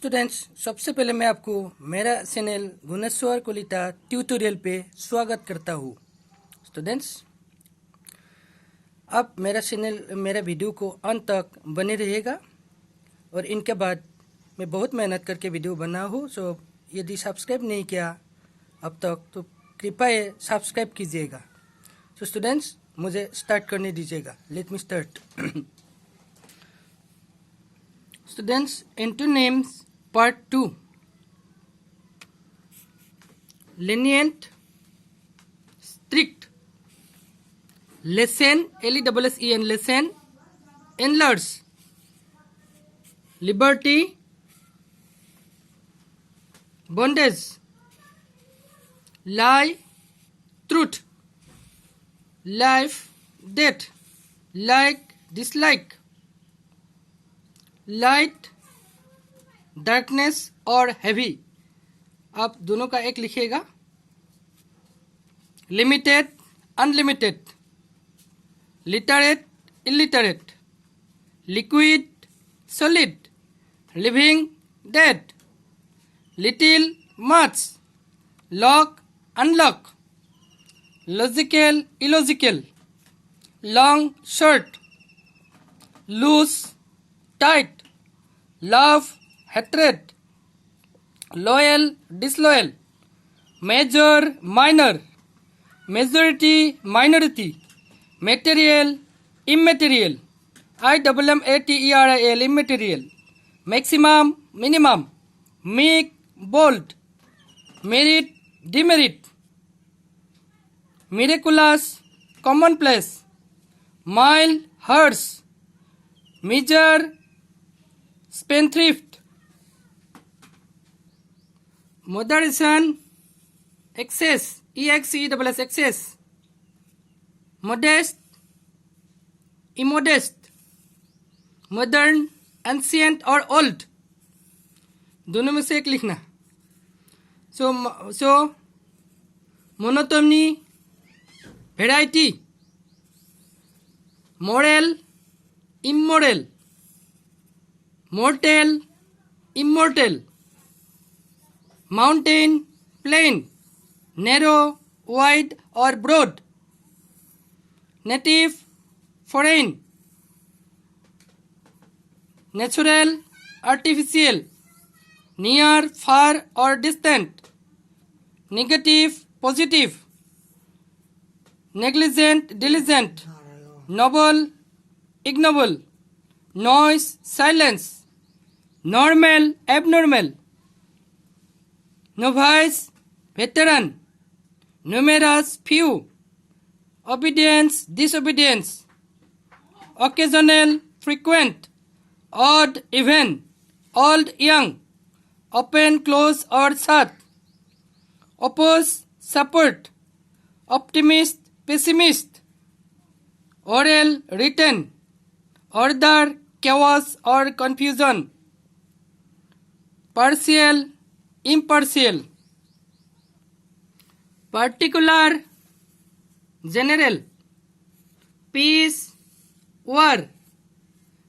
Students, सबसे पहले मैं आपको मेरा चैनल गुनेश्वर कलिता ट्यूटोरियल पे स्वागत करता हूँ। स्टूडेंट्स, आप मेरा वीडियो को अंत तक बने रहिएगा और इनके बाद मैं बहुत मेहनत करके वीडियो बना हूँ। सो यदि सब्सक्राइब नहीं किया अब तक तो कृपया सब्सक्राइब कीजिएगा। सो स्टूडेंट्स, मुझे स्टार्ट करने दीजिएगा। Let me start. Students, antonyms part 2. Lenient, strict. Lessen, L-E-S-S-E-N, lessen. Enlarge. Liberty. Bondage. Lie, truth. Life, death. Like, dislike. Light, darkness और हैवी, आप दोनों का एक लिखिएगा। Limited, unlimited, literate, illiterate, liquid, solid, living, dead, little, much, lock, unlock, logical, illogical, long, short, loose, tight, love, hatred, loyal, disloyal, major, minor, majority, minority, material, immaterial, IMMATERIAL, immaterial, maximum, minimum, meek, bold, merit, demerit, miraculous, commonplace, mild, harsh, measure, spendthrift, moderation, excess, EXCESS, excess, modest, immodest, modern, ancient और old, दोनों में से एक लिखना। So monotony, variety, moral, immoral, mortal, immortal, mountain, plain, narrow, wide or broad, native, foreign, natural, artificial, near, far or distant, negative, positive, negligent, diligent, noble, ignoble, noise, silence, normal, abnormal, novice, veteran, numerous, few, obedience, disobedience, occasional, frequent, odd, even, old, young, open, close or shut, oppose, support, optimist, pessimist, oral, written, order, chaos or confusion, partial, impartial, particular, general, peace, war,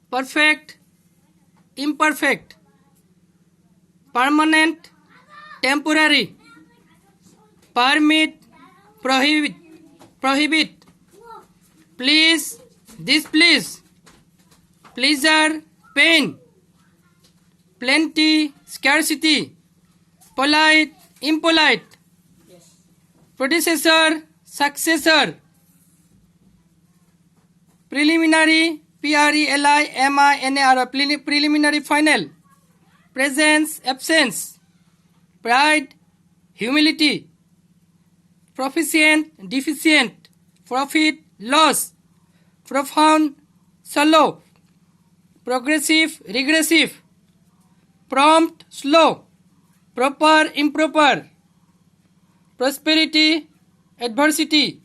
perfect, imperfect, permanent, temporary, permit, prohibit, please, displease, pleasure, pain, plenty, scarcity, polite, impolite, predecessor, successor, preliminary, PRELIMINAR, preliminary, final, presence, absence, pride, humility, proficient, deficient, profit, loss, profound, shallow, progressive, regressive, prompt, slow, proper, improper, prosperity, adversity,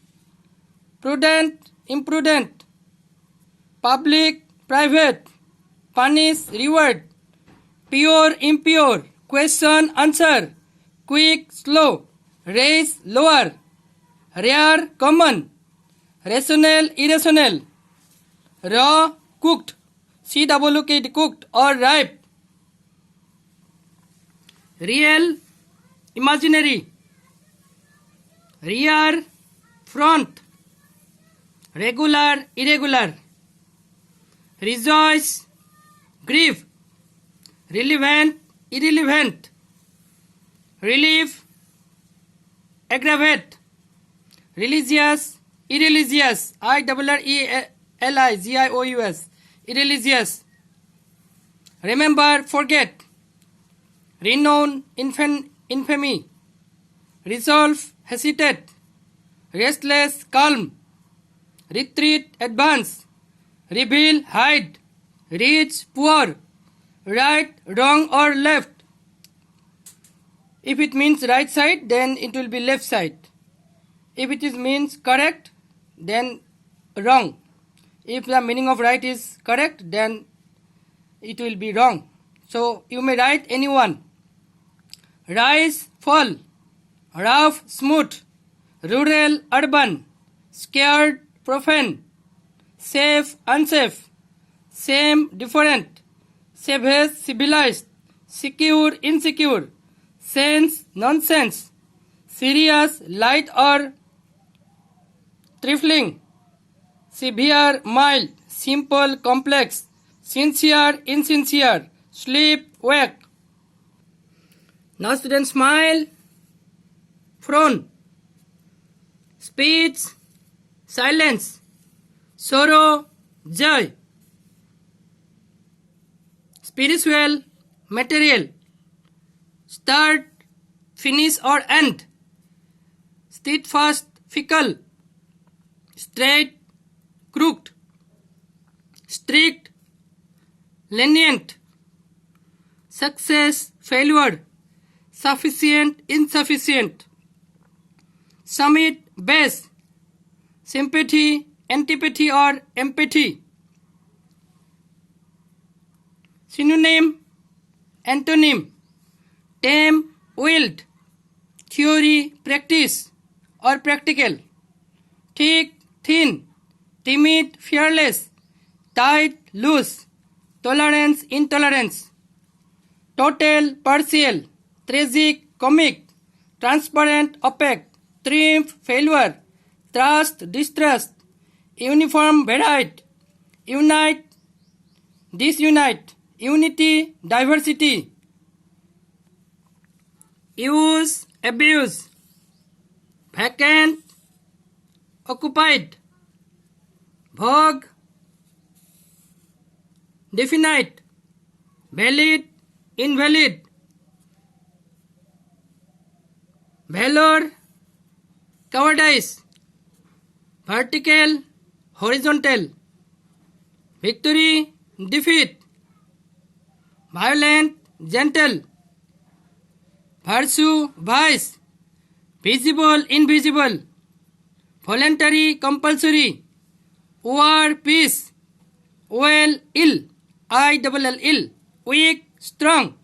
prudent, imprudent, public, private, punish, reward, pure, impure, question, answer, quick, slow, raise, lower, rare, common, rational, irrational, raw, cooked, CWK, cooked or ripe, real, imaginary, rear, front, regular, irregular, rejoice, grieve, relevant, irrelevant, relief, aggravate, religious, irreligious, irreligious, irreligious, remember, forget, renown, infamy, resolve, hesitate, restless, calm, retreat, advance, reveal, hide, rich, poor, right, wrong or left. If it means right side, then it will be left side. If it is means correct, then wrong. If the meaning of right is correct, then it will be wrong. So you may write anyone. Rise, fall, rough, smooth, rural, urban, scared, profane, safe, unsafe, same, different, savage, civilized, secure, insecure, sense, nonsense, serious, light or trifling, severe, mild, simple, complex, sincere, insincere, sleep, wake. Now students, smile, frown, speech, silence, sorrow, joy, spiritual, material, start, finish or end, steadfast, fickle, straight, crooked, strict, lenient, success, failure, sufficient, insufficient, summit, base, sympathy, antipathy or empathy, synonym, antonym, tame, wild, theory, practice or practical, thick, thin, timid, fearless, tight, loose, tolerance, intolerance, total, partial, tragic, comic, transparent, opaque, triumph, failure, trust, distrust, uniform, varied, unite, disunite, unity, diversity, use, abuse, vacant, occupied, vogue, definite, valid, invalid, valor, cowardice, vertical, horizontal, victory, defeat, violent, gentle, virtue, vice, visible, invisible, voluntary, compulsory, war, peace, well, ill, ill, weak, strong,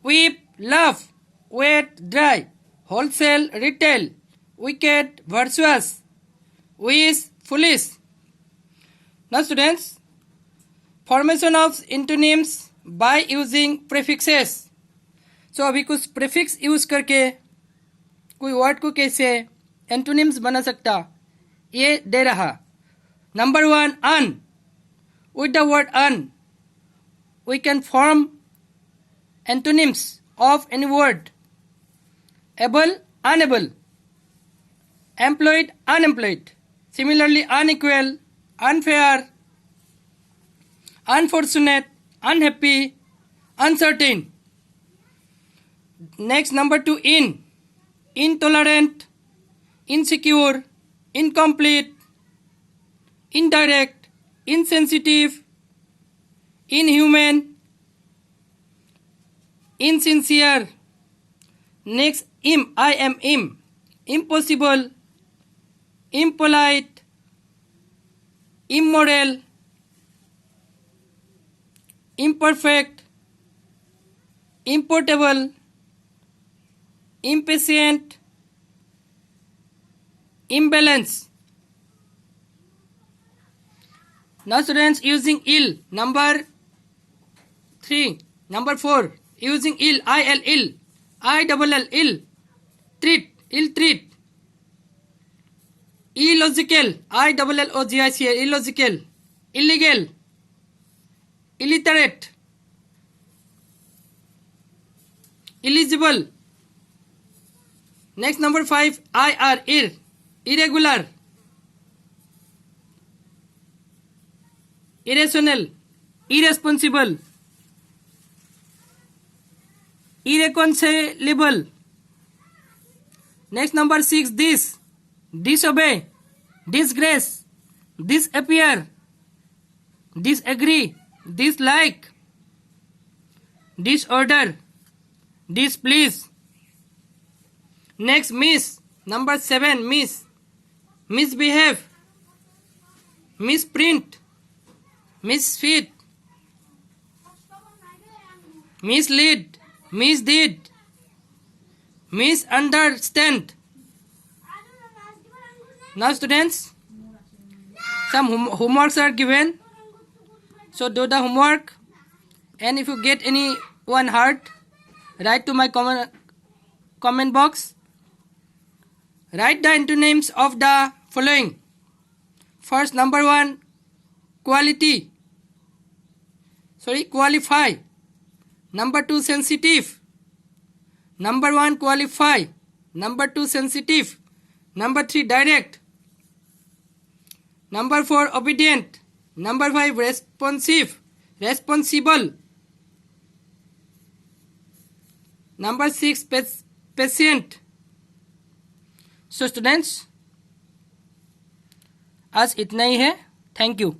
weep, laugh, wet, dry, wholesale, retail, wicked, virtuous, wish, foolish. Now students, formation of antonyms by using prefixes. So अभी कुछ prefix use करके कोई word को कैसे antonyms बना सकता ये दे रहा. नंबर 1, अन. With the word un, we can form antonyms of any word. Able, unable. Employed, unemployed. Similarly, unequal, unfair, unfortunate, unhappy, uncertain. Next, number 2, in. Intolerant, insecure, incomplete, indirect, insensitive, inhuman, insincere. Next, I am impossible, impolite, immoral, imperfect, importable, impatient, imbalance. Now students, using ill, number 3, number 4, using ill, ill, I double L ill, treat, ill treat. Illogical, I double L O G I C A, illogical. Illegal, illiterate. Eligible. Next, number 5, ir, irregular. Irrational, irresponsible. Irreconcilable. Next, number 6, disobey, disgrace, disappear, disagree, dislike, disorder, displease. Next, miss, number 7, misbehave, misprint, misfit, mislead, misdeed, misunderstand. Now students, some homeworks are given, so do the homework, and if you get any one hard, write to my comment box. Write the antonyms of the following. First, number 1, qualify. Number 2, sensitive. Number 1, qualify. Number 2, sensitive. Number 3, direct. Number 4, obedient. Number 5, responsible. Number 6, patient. So students, आज इतना ही है. Thank you.